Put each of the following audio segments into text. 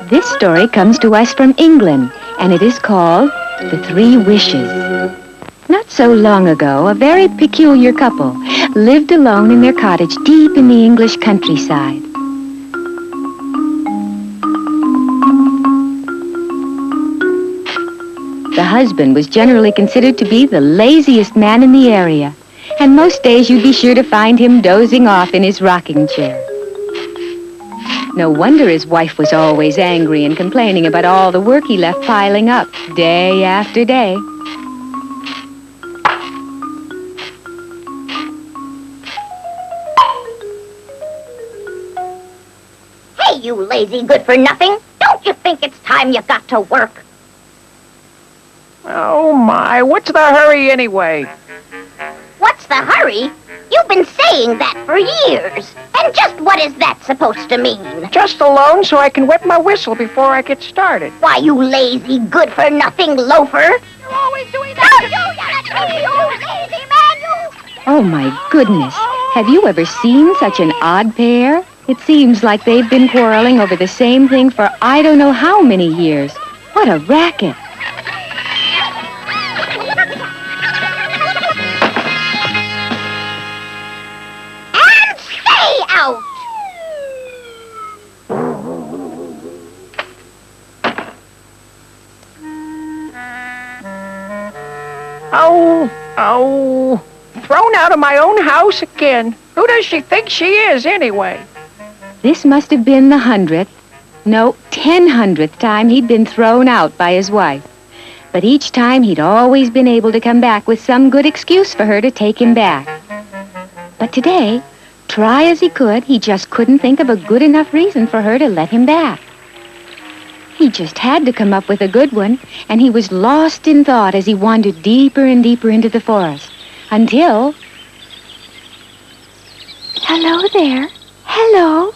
This story comes to us from England, and it is called The Three Wishes. Not so long ago, a very peculiar couple lived alone in their cottage deep in the English countryside. The husband was generally considered to be the laziest man in the area, and most days you'd be sure to find him dozing off in his rocking chair. No wonder his wife was always angry and complaining about all the work he left piling up day after day. Hey, you lazy good-for-nothing! Don't you think it's time you got to work? Oh, my. What's the hurry anyway? What's the hurry? You've been saying that for years. And just what is that supposed to mean? Just alone so I can wet my whistle before I get started. Why, you lazy good-for-nothing loafer! You're always doing that! You lazy man, you! Oh, my goodness. Have you ever seen such an odd pair? It seems like they've been quarreling over the same thing for I don't know how many years. What a racket. And stay out! Oh, thrown out of my own house again. Who does she think she is, anyway? This must have been the 100th, no, 100th time he'd been thrown out by his wife. But each time he'd always been able to come back with some good excuse for her to take him back. But today, try as he could, he just couldn't think of a good enough reason for her to let him back. He just had to come up with a good one, and he was lost in thought as he wandered deeper and deeper into the forest, until... Hello there. Hello.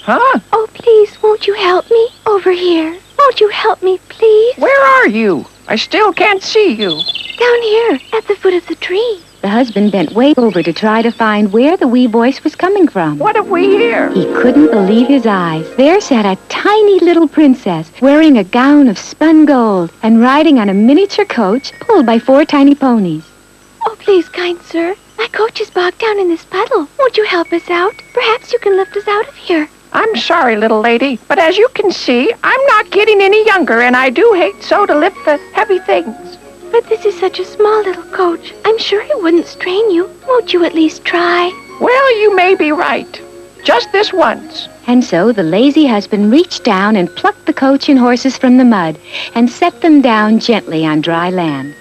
Huh? Oh, please, won't you help me? Over here. Won't you help me, please? Where are you? I still can't see you. Down here, at the foot of the tree. The husband bent way over to try to find where the wee voice was coming from. What have we here? He couldn't believe his eyes. There sat a tiny little princess wearing a gown of spun gold and riding on a miniature coach pulled by 4 tiny ponies. Oh, please, kind sir. My coach is bogged down in this puddle. Won't you help us out? Perhaps you can lift us out of here. I'm sorry, little lady, but as you can see, I'm not getting any younger, and I do hate so to lift the heavy things. But this is such a small little coach. I'm sure it wouldn't strain you. Won't you at least try? Well, you may be right. Just this once. And so the lazy husband reached down and plucked the coach and horses from the mud and set them down gently on dry land.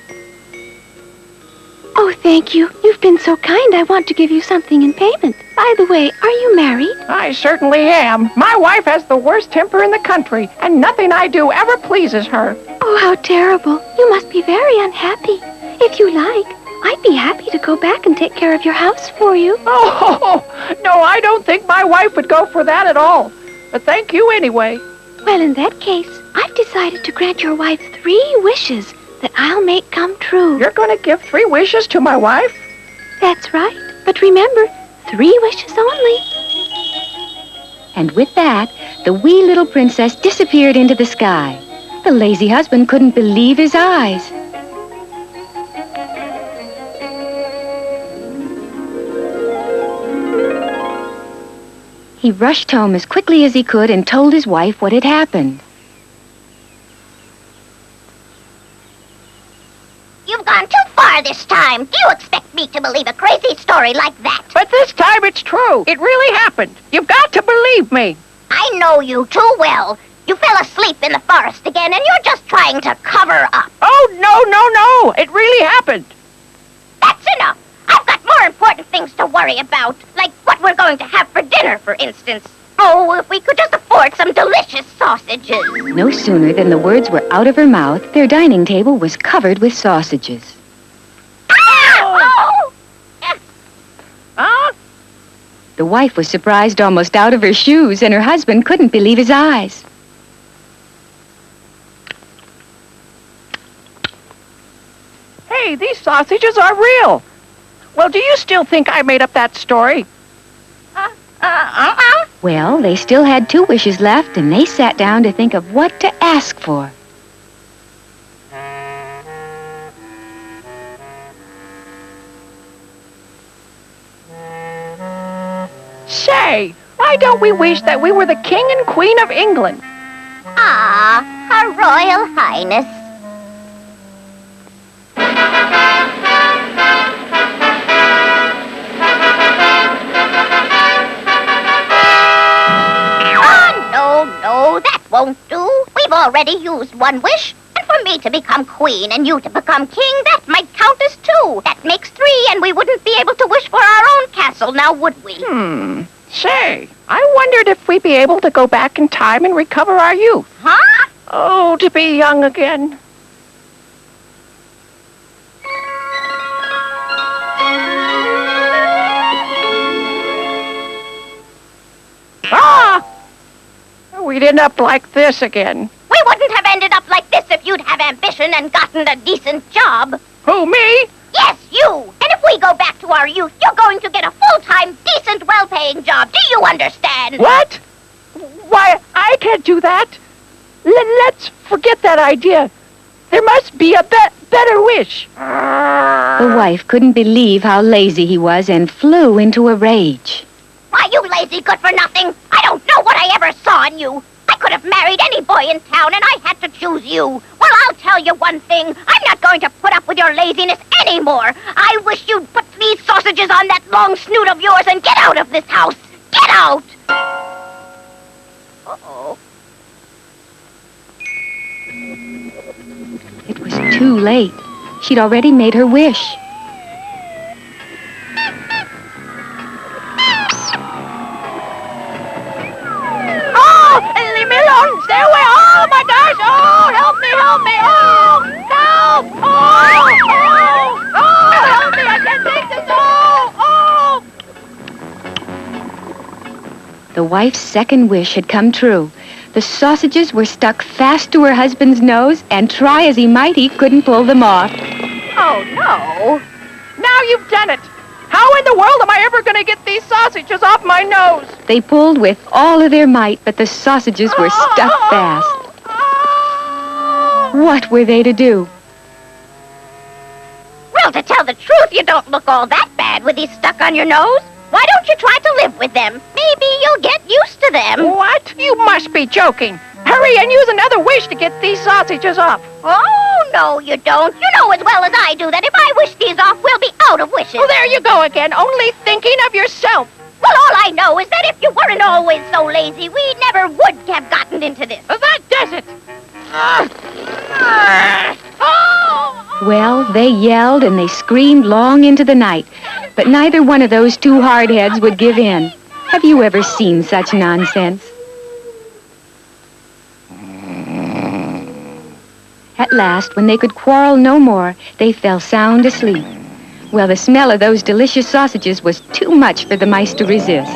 Oh, thank you. You've been so kind, I want to give you something in payment. By the way, are you married? I certainly am. My wife has the worst temper in the country, and nothing I do ever pleases her. Oh, how terrible. You must be very unhappy. If you like, I'd be happy to go back and take care of your house for you. Oh, no, I don't think my wife would go for that at all. But thank you anyway. Well, in that case, I've decided to grant your wife 3 wishes that I'll make come true. You're going to give 3 wishes to my wife? That's right. But remember, 3 wishes only. And with that, the wee little princess disappeared into the sky. The lazy husband couldn't believe his eyes. He rushed home as quickly as he could and told his wife what had happened. You've gone too far this time. Do you expect me to believe a crazy story like that? But this time it's true. It really happened. You've got to believe me. I know you too well. You fell asleep in the forest again, and you're just trying to cover up. Oh, no. It really happened. That's enough. I've got more important things to worry about, like what we're going to have for dinner, for instance. Oh, if we could just afford some delicious sausages. No sooner than the words were out of her mouth, their dining table was covered with sausages. Ah! Oh! Huh? The wife was surprised almost out of her shoes, and her husband couldn't believe his eyes. Hey, these sausages are real. Well, do you still think I made up that story? Well, they still had 2 wishes left, and they sat down to think of what to ask for. Say, why don't we wish that we were the King and Queen of England? Ah, Her Royal Highness. No, that won't do. We've already used 1 wish. And for me to become queen and you to become king, that might count as 2. That makes 3, and we wouldn't be able to wish for our own castle, now would we? Say, I wondered if we'd be able to go back in time and recover our youth. Huh? Oh, to be young again. We'd end up like this again. We wouldn't have ended up like this if you'd have ambition and gotten a decent job. Who, me? Yes, you. And if we go back to our youth, you're going to get a full-time, decent, well-paying job. Do you understand? What? Why, I can't do that. Let's forget that idea. There must be a better wish. The wife couldn't believe how lazy he was and flew into a rage. Why, you lazy good-for-nothing. I don't know what I ever saw in you. I could have married any boy in town, and I had to choose you. Well, I'll tell you one thing. I'm not going to put up with your laziness anymore. I wish you'd put these sausages on that long snoot of yours and get out of this house. Get out! Uh-oh. It was too late. She'd already made her wish. Leave me alone! Stay away! Oh, my gosh! Oh, help me! Help me! Oh, help! Oh, help me! I can't take this! Oh! The wife's second wish had come true. The sausages were stuck fast to her husband's nose, and try as he might, he couldn't pull them off. Oh, no! Now you've done it! How in the world am I ever going to get these sausages off my nose? They pulled with all of their might, but the sausages were stuck fast. What were they to do? Well, to tell the truth, you don't look all that bad with these stuck on your nose. Why don't you try to live with them? Maybe you'll get used to them. What? You must be joking. Hurry and use another wish to get these sausages off. Oh, no, you don't. You know as well as I do that if I wish these off, we'll be out of wishes. Oh, there you go again, only thinking of yourself. Well, all I know is that if you weren't always so lazy, we never would have gotten into this. That does it. Well, they yelled and they screamed long into the night, but neither one of those 2 hardheads would give in. Have you ever seen such nonsense? At last, when they could quarrel no more, they fell sound asleep. Well, the smell of those delicious sausages was too much for the mice to resist.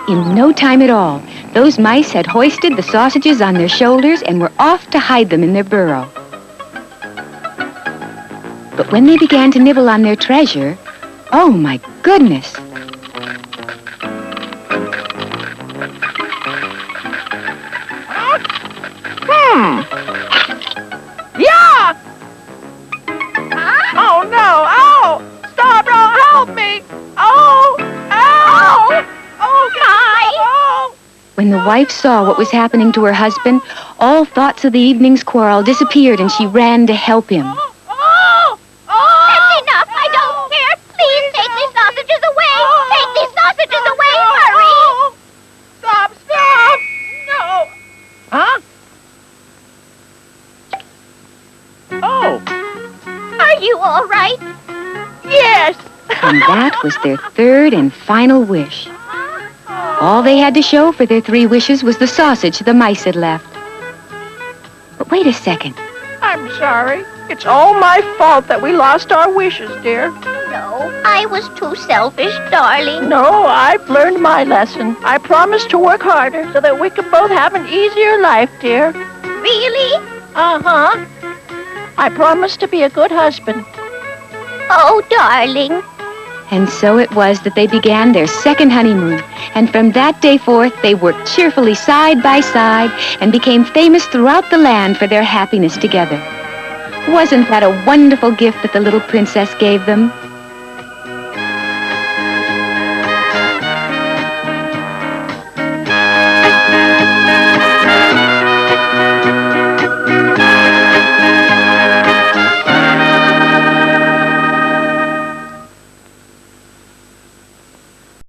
In no time at all, those mice had hoisted the sausages on their shoulders and were off to hide them in their burrow. But when they began to nibble on their treasure, oh my goodness! Yeah! Oh, no! Oh! Stop! Oh, help me! Oh! Ow! Oh, my! Oh! When the wife saw what was happening to her husband, all thoughts of the evening's quarrel disappeared and she ran to help him. Oh! Oh! That's enough. I don't care. Please take these sausages away. Take these sausages away. Hurry. Stop! Stop! No! Huh? Oh! Are you all right? Yes! And that was their third and final wish. All they had to show for their 3 wishes was the sausage the mice had left. But wait a second. I'm sorry. It's all my fault that we lost our wishes, dear. No, I was too selfish, darling. No, I've learned my lesson. I promise to work harder so that we can both have an easier life, dear. Really? Uh-huh. I promise to be a good husband. Oh, darling. And so it was that they began their second honeymoon. And from that day forth, they worked cheerfully side by side and became famous throughout the land for their happiness together. Wasn't that a wonderful gift that the little princess gave them?